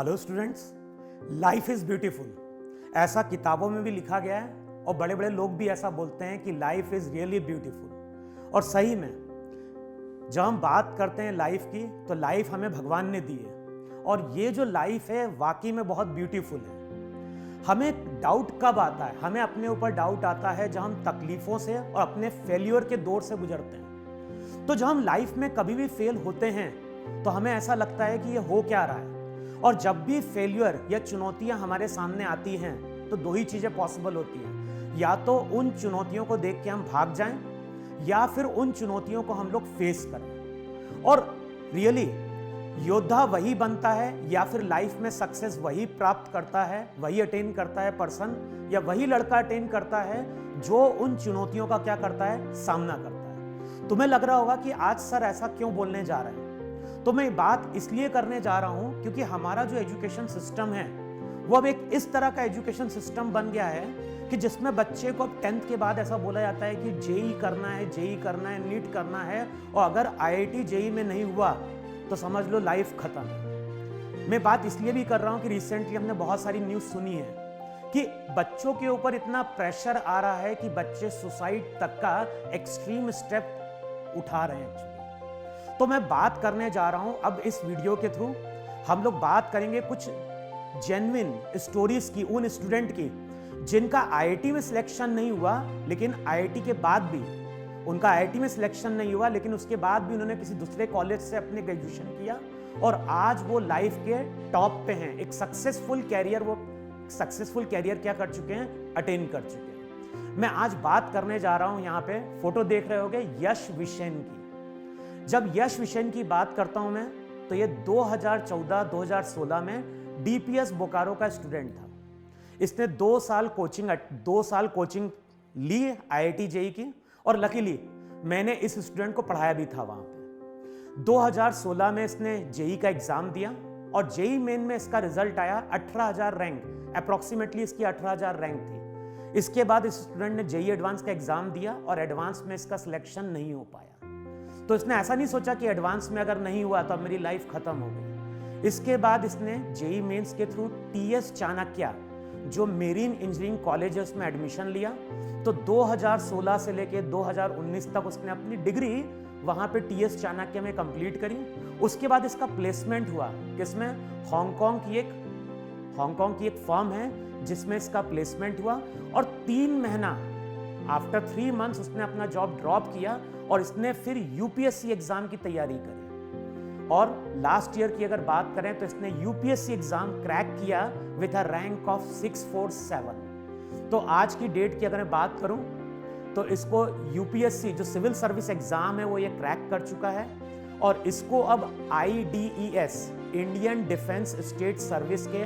Hello students, life is beautiful ऐसा किताबों में भी लिखा गया है और बड़े बड़े लोग भी ऐसा बोलते हैं कि लाइफ इज रियली ब्यूटीफुल। और सही में जब हम बात करते हैं लाइफ की तो लाइफ हमें भगवान ने दी है और ये जो लाइफ है वाकई में बहुत ब्यूटीफुल है। हमें डाउट कब आता है? हमें अपने ऊपर डाउट आता है जब हम तकलीफों से और अपने फेल्योर के दौर से गुजरते हैं। तो जब हम लाइफ में कभी भी फेल होते हैं तो हमें ऐसा लगता है कि ये हो क्या रहा है। और जब भी फेल्यूर या चुनौतियां हमारे सामने आती हैं तो दो ही चीजें पॉसिबल होती हैं, या तो उन चुनौतियों को देख के हम भाग जाएं या फिर उन चुनौतियों को हम लोग फेस करें। और रियली योद्धा वही बनता है या फिर लाइफ में सक्सेस वही प्राप्त करता है, वही अटेन करता है पर्सन, या वही लड़का अटेन करता है जो उन चुनौतियों का क्या करता है, सामना करता है। तुम्हें लग रहा होगा कि आज सर ऐसा क्यों बोलने जा रहे हैं, तो मैं बात इसलिए करने जा रहा हूं क्योंकि हमारा जो एजुकेशन सिस्टम है वो अब एक इस तरह का एजुकेशन सिस्टम बन गया है कि जिसमें बच्चे को अब 10th के बाद ऐसा बोला जाता है कि जेई करना है, जेई करना है, नीट करना है, और अगर आईआईटी जेई में नहीं हुआ तो समझ लो लाइफ खत्म है। मैं बात इसलिए भी कर रहा हूं कि रिसेंटली हमने बहुत सारी न्यूज़ सुनी है कि बच्चों के ऊपर इतना प्रेशर आ रहा है कि बच्चे सुसाइड तक का एक्सट्रीम स्टेप उठा रहे हैं। तो मैं बात करने जा रहा हूं अब इस वीडियो के थ्रू हम लोग बात करेंगे कुछ जेन्युइन स्टोरीज की, उन स्टूडेंट की जिनका आईआईटी में सिलेक्शन नहीं हुआ, लेकिन आईआईटी के बाद भी उनका आईआईटी में सिलेक्शन नहीं हुआ, लेकिन उसके बाद भी उन्होंने किसी दूसरे कॉलेज से अपने ग्रेजुएशन किया और आज वो लाइफ के टॉप पे हैं। एक सक्सेसफुल कैरियर क्या कर चुके हैं, अटेन कर चुके हैं। मैं आज बात करने जा रहा हूं, यहाँ पे फोटो देख रहे होगे, यश विशेन की। जब यश विशेन की बात करता हूं मैं तो ये 2014-2016 में डीपीएस बोकारो का स्टूडेंट था। इसने 2 साल कोचिंग ली आईआईटी जेई की, और लकीली मैंने इस स्टूडेंट को पढ़ाया भी था वहां पे। 2016 में इसने जेई का एग्जाम दिया और जेई मेन में इसका रिजल्ट आया 18,000 रैंक, अप्रोक्सीमेटली इसकी 18,000 रैंक थी। इसके बाद इस स्टूडेंट ने जेई एडवांस का एग्जाम दिया और एडवांस में इसका सिलेक्शन नहीं हो पाया। तो इसने ऐसा नहीं सोचा कि एडवांस में अगर नहीं हुआ तो अब मेरी लाइफ खत्म हो गई। इसके बाद इसने जेई मेंस के थ्रू टीएस चाणक्य जो मेरीन इंजीनियरिंग कॉलेज है उसमें एडमिशन लिया। तो 2016 से लेके 2019 तक उसने अपनी डिग्री वहां पे टीएस चाणक्य में कंप्लीट करी। उसके बाद इसका प्लेसमेंट हुआ किसमें, हांगकांग की एक फर्म है जिसमें इसका प्लेसमेंट हुआ। और 3 महीना आफ्टर 3 मंथ्स उसने अपना जॉब ड्रॉप किया और इसने फिर यूपीएससी एग्जाम की तैयारी करी। और लास्ट ईयर की अगर बात करें तो इसने यूपीएससी एग्जाम क्रैक किया विद अ रैंक ऑफ 647। तो आज की डेट की अगर मैं बात करूं तो इसको यूपीएससी जो सिविल सर्विस एग्जाम है वो ये क्रैक कर चुका है और इसको अब आईडीईएस इंडियन डिफेंस स्टेट सर्विस के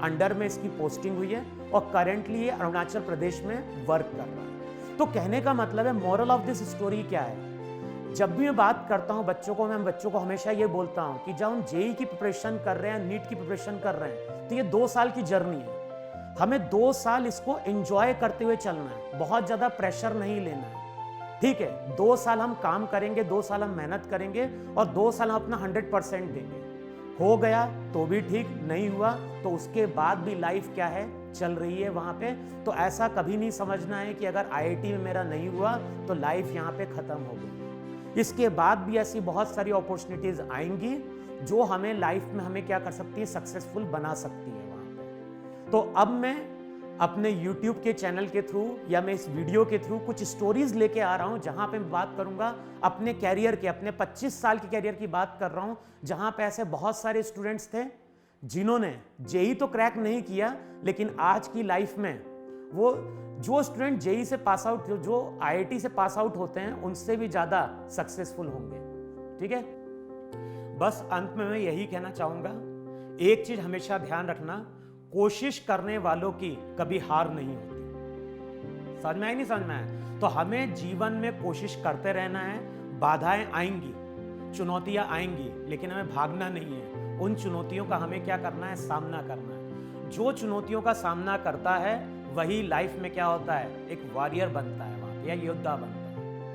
अंडर में इसकी पोस्टिंग हुई है और करेंटली ये अरुणाचल प्रदेश में वर्क कर रहा है। तो कहने का मतलब है, मोरल ऑफ दिस स्टोरी क्या है, जब भी मैं बात करता हूं बच्चों को, मैं बच्चों को हमेशा ये बोलता हूं कि जब हम जेई की प्रिपरेशन कर रहे हैं, नीट की प्रिपरेशन कर रहे हैं, तो ये 2 साल की जर्नी है। हमें 2 साल इसको एंजॉय करते हुए चलना है, बहुत ज्यादा प्रेशर नहीं लेना है। ठीक है, 2 साल हम काम करेंगे, 2 साल हम मेहनत करेंगे और 2 साल हम अपना 100% देंगे। हो गया तो भी ठीक, नहीं हुआ तो उसके बाद भी लाइफ क्या है, चल रही है वहां पे। तो ऐसा कभी नहीं समझना है कि अगर आईआईटी में मेरा नहीं हुआ तो लाइफ यहाँ पे खत्म हो गई। इसके बाद भी ऐसी बहुत सारी अपॉर्चुनिटीज आएंगी जो हमें लाइफ में हमें क्या कर सकती है, सक्सेसफुल बना सकती है वहां पे। तो अब मैं अपने YouTube के चैनल के थ्रू या मैं इस वीडियो के थ्रू कुछ स्टोरीज लेके आ रहा हूं जहां पे मैं बात करूंगा अपने कैरियर के, अपने 25 साल के कैरियर की बात कर रहा हूं, जहां पे ऐसे बहुत सारे स्टूडेंट्स थे जिन्होंने जेई तो क्रैक नहीं किया, लेकिन आज की लाइफ में वो जो स्टूडेंट जेई से पास आउट, जो आईआईटी से पास आउट होते हैं, उनसे भी ज्यादा सक्सेसफुल होंगे। ठीक है, बस अंत में मैं यही कहना चाहूंगा, एक चीज हमेशा ध्यान रखना, कोशिश करने वालों की कभी हार नहीं होती। समझ में आई, नहीं समझ में आया? तो हमें जीवन में कोशिश करते रहना है। बाधाएं आएंगी, चुनौतियां आएंगी, लेकिन हमें भागना नहीं है। उन चुनौतियों का हमें क्या करना है, सामना करना है। जो चुनौतियों का सामना करता है वही लाइफ में क्या होता है, एक वॉरियर बनता है, वहां या योद्धा बनता है।